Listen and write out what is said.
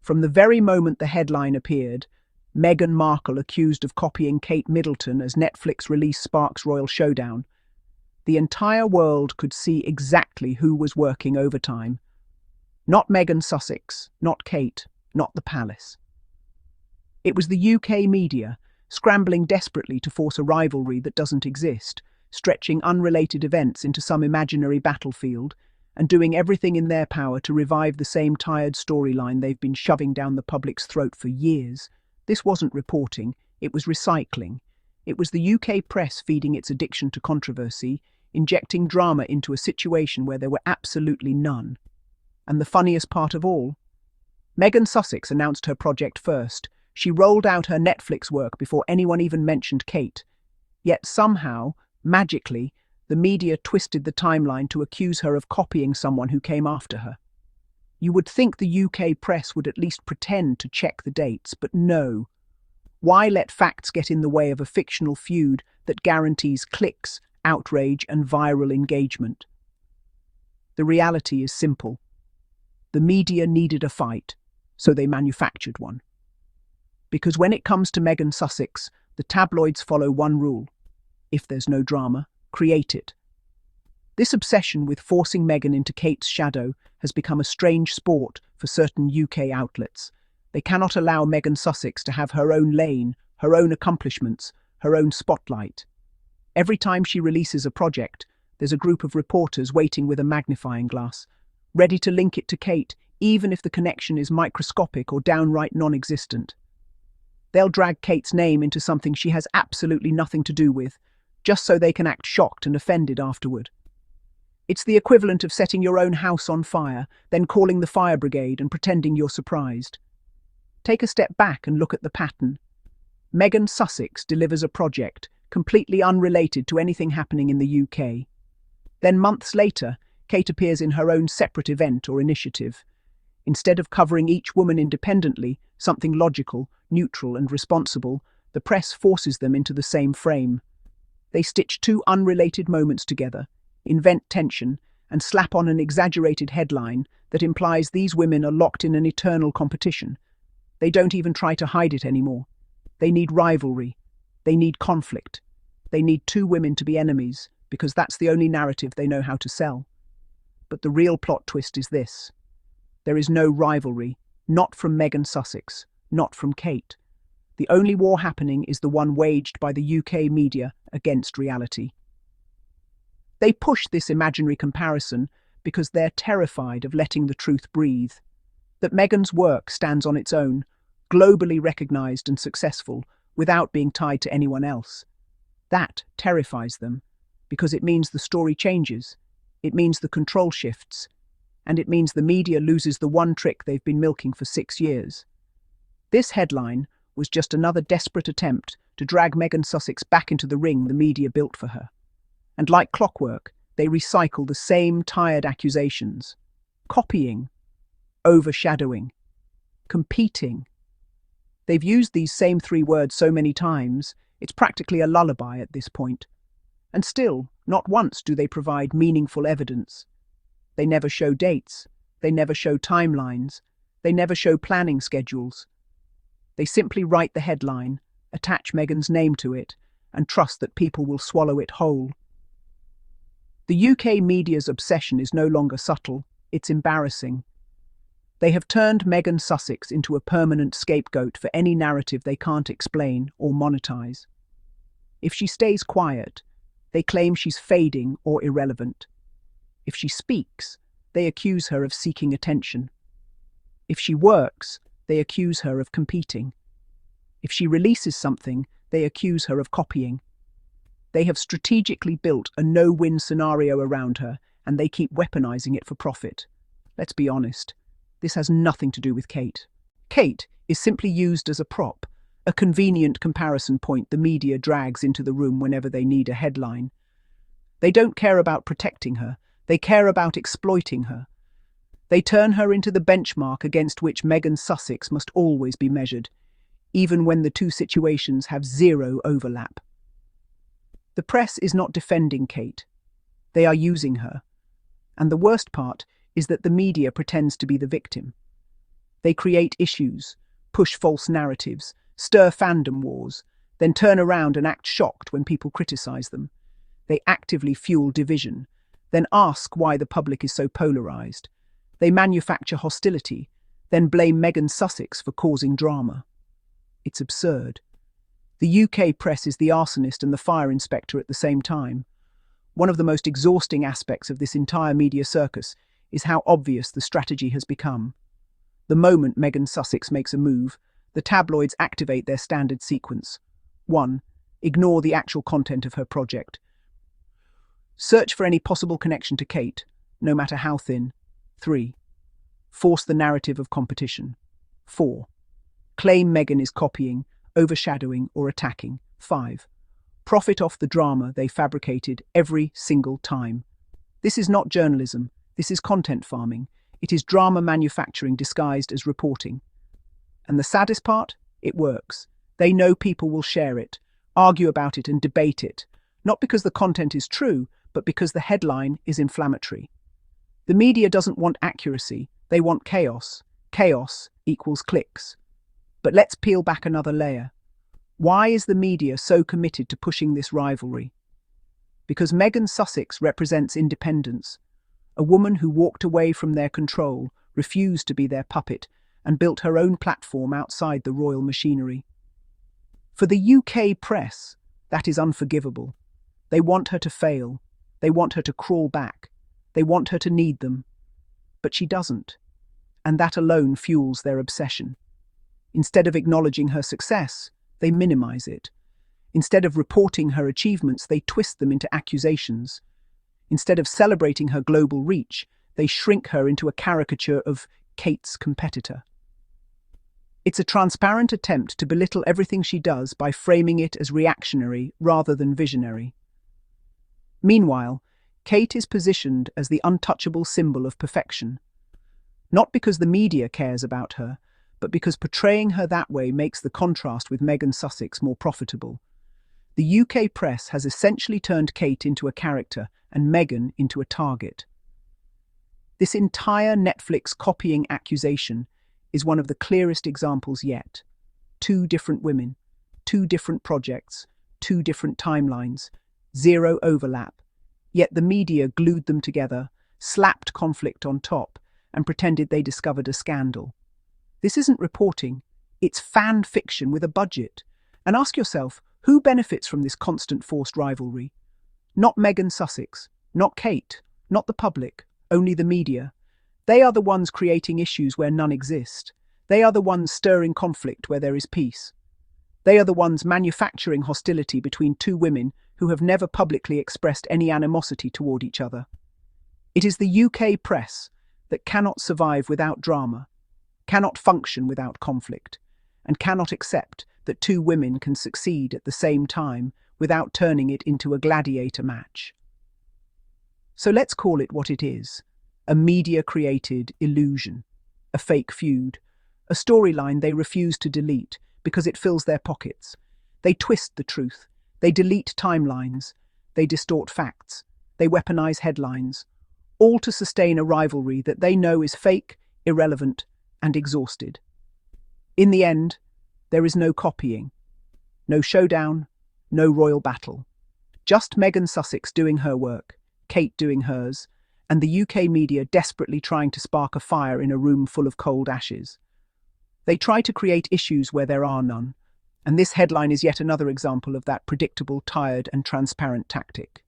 From the very moment the headline appeared, Meghan Markle accused of copying Kate Middleton as Netflix release sparks royal showdown, the entire world could see exactly who was working overtime. Not Meghan Sussex, not Kate, not the palace. It was the UK media, scrambling desperately to force a rivalry that doesn't exist, stretching unrelated events into some imaginary battlefield, and doing everything in their power to revive the same tired storyline they've been shoving down the public's throat for years. This wasn't reporting, it was recycling. It was the UK press feeding its addiction to controversy, injecting drama into a situation where there were absolutely none. And the funniest part of all? Meghan Sussex announced her project first. She rolled out her Netflix work before anyone even mentioned Kate. Yet somehow, magically, the media twisted the timeline to accuse her of copying someone who came after her. You would think the UK press would at least pretend to check the dates, but no. Why let facts get in the way of a fictional feud that guarantees clicks, outrage, and viral engagement? The reality is simple. The media needed a fight, so they manufactured one. Because when it comes to Meghan Sussex, the tabloids follow one rule. If there's no drama, create it. This obsession with forcing Meghan into Kate's shadow has become a strange sport for certain UK outlets. They cannot allow Meghan Sussex to have her own lane, her own accomplishments, her own spotlight. Every time she releases a project, there's a group of reporters waiting with a magnifying glass, ready to link it to Kate, even if the connection is microscopic or downright non-existent. They'll drag Kate's name into something she has absolutely nothing to do with, just so they can act shocked and offended afterward. It's the equivalent of setting your own house on fire, then calling the fire brigade and pretending you're surprised. Take a step back and look at the pattern. Meghan Sussex delivers a project completely unrelated to anything happening in the UK. Then months later, Kate appears in her own separate event or initiative. Instead of covering each woman independently, something logical, neutral and responsible, the press forces them into the same frame. They stitch two unrelated moments together, invent tension, and slap on an exaggerated headline that implies these women are locked in an eternal competition. They don't even try to hide it anymore. They need rivalry. They need conflict. They need two women to be enemies, because that's the only narrative they know how to sell. But the real plot twist is this. There is no rivalry, not from Meghan Sussex, not from Kate. The only war happening is the one waged by the UK media against reality. They push this imaginary comparison because they're terrified of letting the truth breathe. That Meghan's work stands on its own, globally recognised and successful, without being tied to anyone else. That terrifies them, because it means the story changes, it means the control shifts, and it means the media loses the one trick they've been milking for 6 years. This headline was just another desperate attempt to drag Meghan Sussex back into the ring the media built for her. And like clockwork, they recycle the same tired accusations. Copying, overshadowing, competing. They've used these same 3 words so many times, it's practically a lullaby at this point. And still, not once do they provide meaningful evidence. They never show dates, they never show timelines, they never show planning schedules. They simply write the headline, attach Meghan's name to it, and trust that people will swallow it whole. The UK media's obsession is no longer subtle, it's embarrassing. They have turned Meghan Sussex into a permanent scapegoat for any narrative they can't explain or monetize. If she stays quiet, they claim she's fading or irrelevant. If she speaks, they accuse her of seeking attention. If she works, they accuse her of competing. If she releases something, they accuse her of copying. They have strategically built a no-win scenario around her, and they keep weaponizing it for profit. Let's be honest, this has nothing to do with Kate. Kate is simply used as a prop, a convenient comparison point the media drags into the room whenever they need a headline. They don't care about protecting her, they care about exploiting her. They turn her into the benchmark against which Meghan Sussex must always be measured, even when the two situations have zero overlap. The press is not defending Kate. They are using her. And the worst part is that the media pretends to be the victim. They create issues, push false narratives, stir fandom wars, then turn around and act shocked when people criticize them. They actively fuel division, then ask why the public is so polarized. They manufacture hostility, then blame Meghan Sussex for causing drama. It's absurd. The UK press is the arsonist and the fire inspector at the same time. One of the most exhausting aspects of this entire media circus is how obvious the strategy has become. The moment Meghan Sussex makes a move, the tabloids activate their standard sequence. 1. Ignore the actual content of her project. Search for any possible connection to Kate, no matter how thin. 3. Force the narrative of competition. 4. Claim Meghan is copying, overshadowing, or attacking. 5. Profit off the drama they fabricated every single time. This is not journalism, this is content farming. It is drama manufacturing disguised as reporting. And the saddest part? It works. They know people will share it, argue about it and debate it, not because the content is true, but because the headline is inflammatory. The media doesn't want accuracy, they want chaos. Chaos equals clicks. But let's peel back another layer. Why is the media so committed to pushing this rivalry? Because Meghan Sussex represents independence, a woman who walked away from their control, refused to be their puppet, and built her own platform outside the royal machinery. For the UK press, that is unforgivable. They want her to fail. They want her to crawl back. They want her to need them. But she doesn't. And that alone fuels their obsession. Instead of acknowledging her success, they minimize it. Instead of reporting her achievements, they twist them into accusations. Instead of celebrating her global reach, they shrink her into a caricature of Kate's competitor. It's a transparent attempt to belittle everything she does by framing it as reactionary rather than visionary. Meanwhile, Kate is positioned as the untouchable symbol of perfection. Not because the media cares about her, but because portraying her that way makes the contrast with Meghan Sussex more profitable. The UK press has essentially turned Kate into a character and Meghan into a target. This entire Netflix copying accusation is one of the clearest examples yet. 2 different women, 2 different projects, 2 different timelines, 0 overlap, yet the media glued them together, slapped conflict on top, and pretended they discovered a scandal. This isn't reporting, it's fan fiction with a budget. And ask yourself, who benefits from this constant forced rivalry? Not Meghan Sussex, not Kate, not the public, only the media. They are the ones creating issues where none exist. They are the ones stirring conflict where there is peace. They are the ones manufacturing hostility between 2 women who have never publicly expressed any animosity toward each other. It is the UK press that cannot survive without drama, cannot function without conflict, and cannot accept that 2 women can succeed at the same time without turning it into a gladiator match. So let's call it what it is, a media-created illusion, a fake feud, a storyline they refuse to delete because it fills their pockets. They twist the truth, they delete timelines, they distort facts, they weaponize headlines, all to sustain a rivalry that they know is fake, irrelevant, and exhausted. In the end, there is no copying, no showdown, no royal battle. Just Meghan Sussex doing her work, Kate doing hers, and the UK media desperately trying to spark a fire in a room full of cold ashes. They try to create issues where there are none, and this headline is yet another example of that predictable, tired, and transparent tactic.